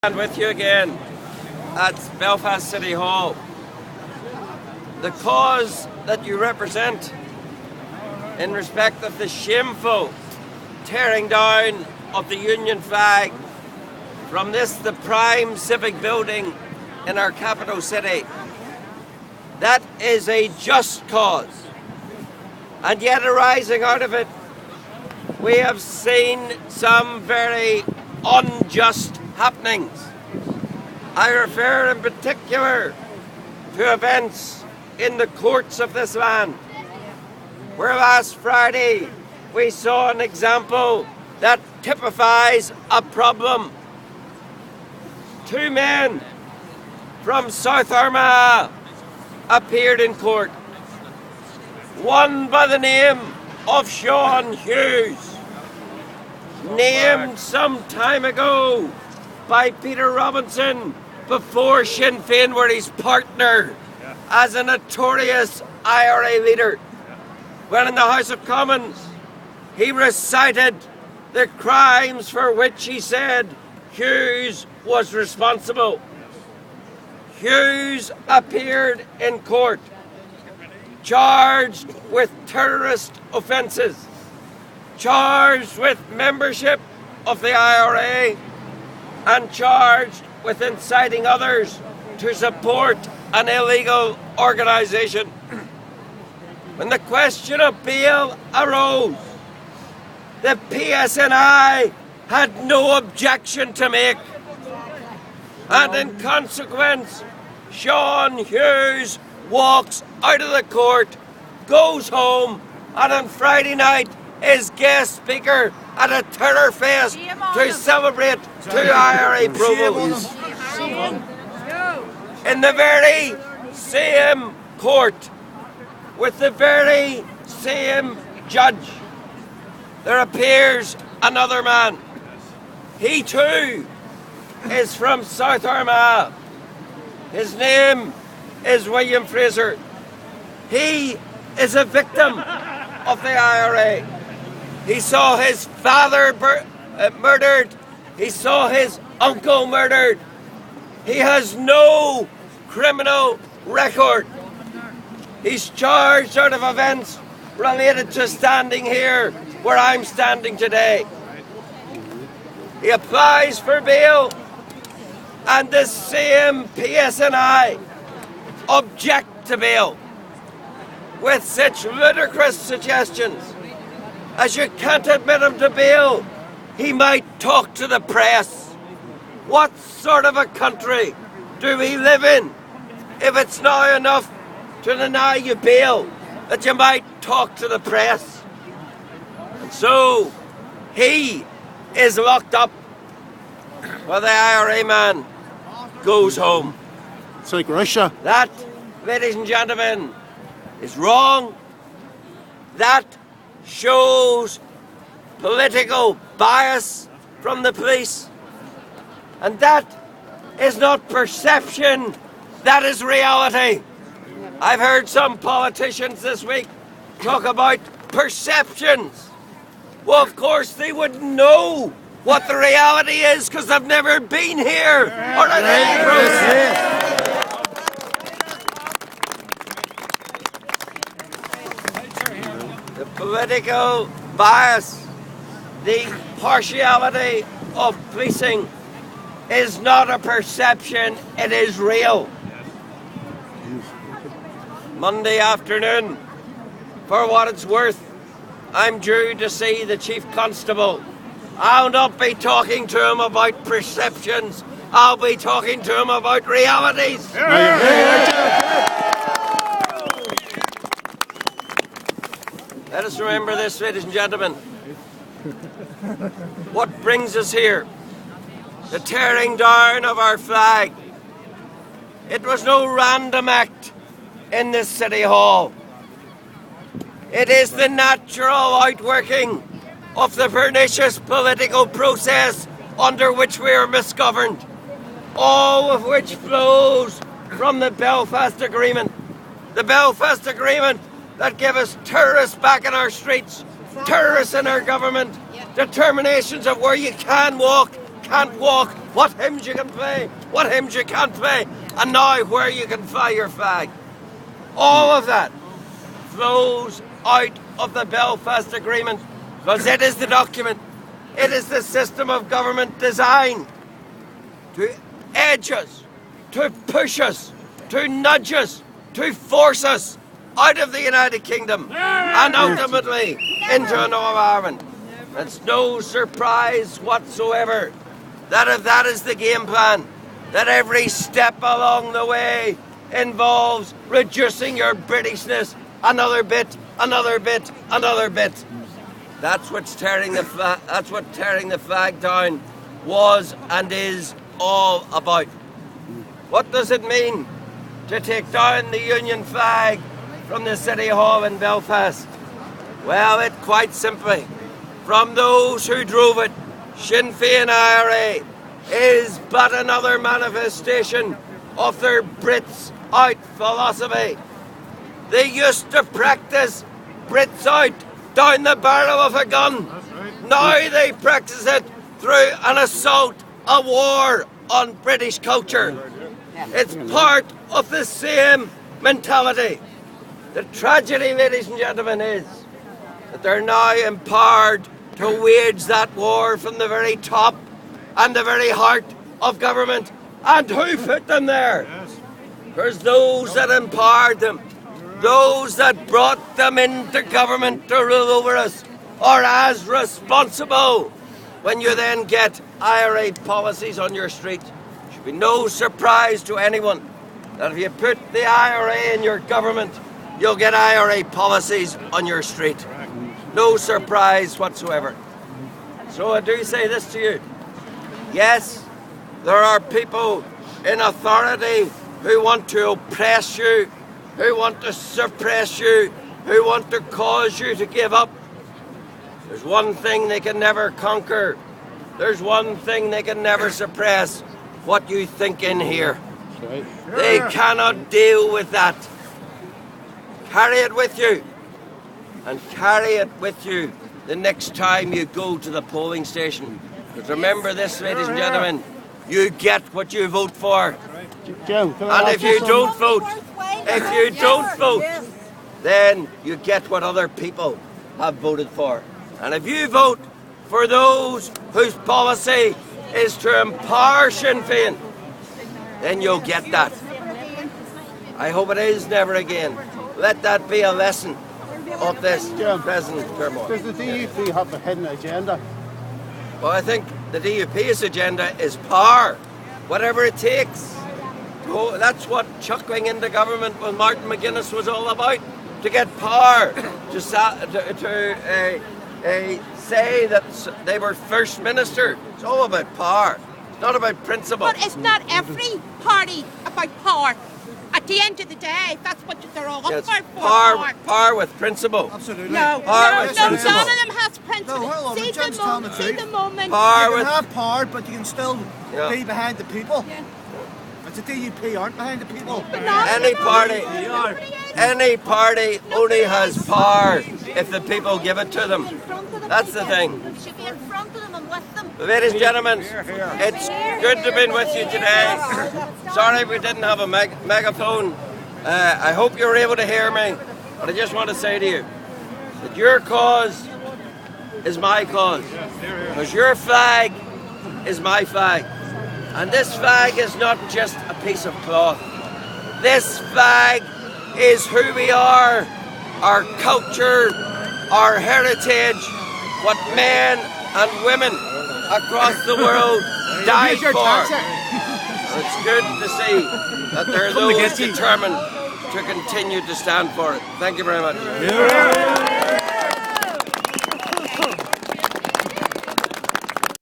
And with you again at Belfast City Hall. The cause that you represent in respect of the shameful tearing down of the Union flag from the prime civic building in our capital city, that is a just cause. And yet arising out of it, we have seen some very unjust happenings. I refer in particular to events in the courts of this land, where last Friday we saw an example that typifies a problem. Two men from South Armagh appeared in court. One by the name of Sean Hughes, named some time ago by Peter Robinson before Sinn Féin were his partner as a notorious IRA leader. When in the House of Commons, he recited the crimes for which he said Hughes was responsible. Hughes appeared in court, charged with terrorist offences, charged with membership of the IRA, and charged with inciting others to support an illegal organisation. When the question of bail arose, the PSNI had no objection to make, and in consequence, Sean Hughes walks out of the court, goes home, and on Friday night is guest speaker at a terror fest to celebrate two IRA approvals. In the very same court, with the very same judge, there appears another man. He too is from South Armagh. His name is William Fraser. He is a victim of the IRA. He saw his father murdered. He saw his uncle murdered. He has no criminal record. He's charged out of events related to standing here where I'm standing today. He applies for bail, and the same PSNI object to bail with such ludicrous suggestions as you can't admit him to bail, he might talk to the press. What sort of a country do we live in if it's now enough to deny you bail that you might talk to the press? And so he is locked up while the IRA man goes home. It's like Russia. That, ladies and gentlemen, is wrong. That shows political bias from the police. And that is not perception, that is reality. I've heard some politicians this week talk about perceptions. Well, of course they wouldn't know what the reality is because they've never been here or at any process. The political bias, the partiality of policing is not a perception, it is real. Monday afternoon, for what it's worth, I'm due to see the Chief Constable. I'll not be talking to him about perceptions, I'll be talking to him about realities. Let us remember this, ladies and gentlemen. What brings us here? The tearing down of our flag. It was no random act in this City Hall. It is the natural outworking of the pernicious political process under which we are misgoverned, all of which flows from the Belfast Agreement. The Belfast Agreement that gave us terrorists back in our streets, terrorists in our government, determinations of where you can walk, can't walk, what hymns you can play, what hymns you can't play, and now where you can fly your flag. All of that flows out of the Belfast Agreement because it is the document, it is the system of government designed to edge us, to push us, to nudge us, to force us out of the United Kingdom and ultimately into a Northern Ireland. It's no surprise whatsoever that if that is the game plan, that every step along the way involves reducing your Britishness another bit, another bit, another bit. That's what tearing the flag down was and is all about. What does it mean to take down the Union flag from the City Hall in Belfast? Well, it quite simply, from those who drove it, Sinn Féin IRA is but another manifestation of their Brits out philosophy. They used to practice Brits out down the barrel of a gun. Now they practice it through an assault, a war on British culture. It's part of the same mentality. The tragedy, ladies and gentlemen, is that they're now empowered to wage that war from the very top and the very heart of government. And who put them there? There's those that empowered them, those that brought them into government to rule over us, are as responsible when you then get IRA policies on your street. It should be no surprise to anyone that if you put the IRA in your government, you'll get IRA policies on your street. No surprise whatsoever. So I do say this to you. Yes, there are people in authority who want to oppress you, who want to suppress you, who want to cause you to give up. There's one thing they can never conquer. There's one thing they can never suppress: what you think in here. They cannot deal with that. Carry it with you. And carry it with you the next time you go to the polling station. Because remember this, ladies and gentlemen, you get what you vote for. And if you don't vote, then you get what other people have voted for. And if you vote for those whose policy is to empower Sinn Féin, then you'll get that. I hope it is never again. Let that be a lesson of this present turmoil. Does the DUP have a hidden agenda? Well, I think the DUP's agenda is power, whatever it takes. Oh, that's what chuckling into government with Martin McGuinness was all about, to get power, to say that they were First Minister. It's all about power. It's not about principle. But it's not every party about power. At the end of the day, that's what they're all Yes, up for. power with principle. Absolutely. No, Power with none of principle. them has principle. No, hold on, See Jim's telling the truth. the moment. Power You can with have power, but you can still Yeah. be behind the people. But the DUP aren't behind the people. But not any party. Any party only has power if the people give it to them. That's the thing. Should be in front of them and with them. Ladies and gentlemen, it's good to be with you today. Sorry we didn't have a megaphone. I hope you were able to hear me, but I just want to say to you that your cause is my cause, because your flag is my flag. And this flag is not just a piece of cloth. This flag is who we are, our culture, our heritage, what men and women across the world died for. It's good to see that there are those determined to continue to stand for it. Thank you very much.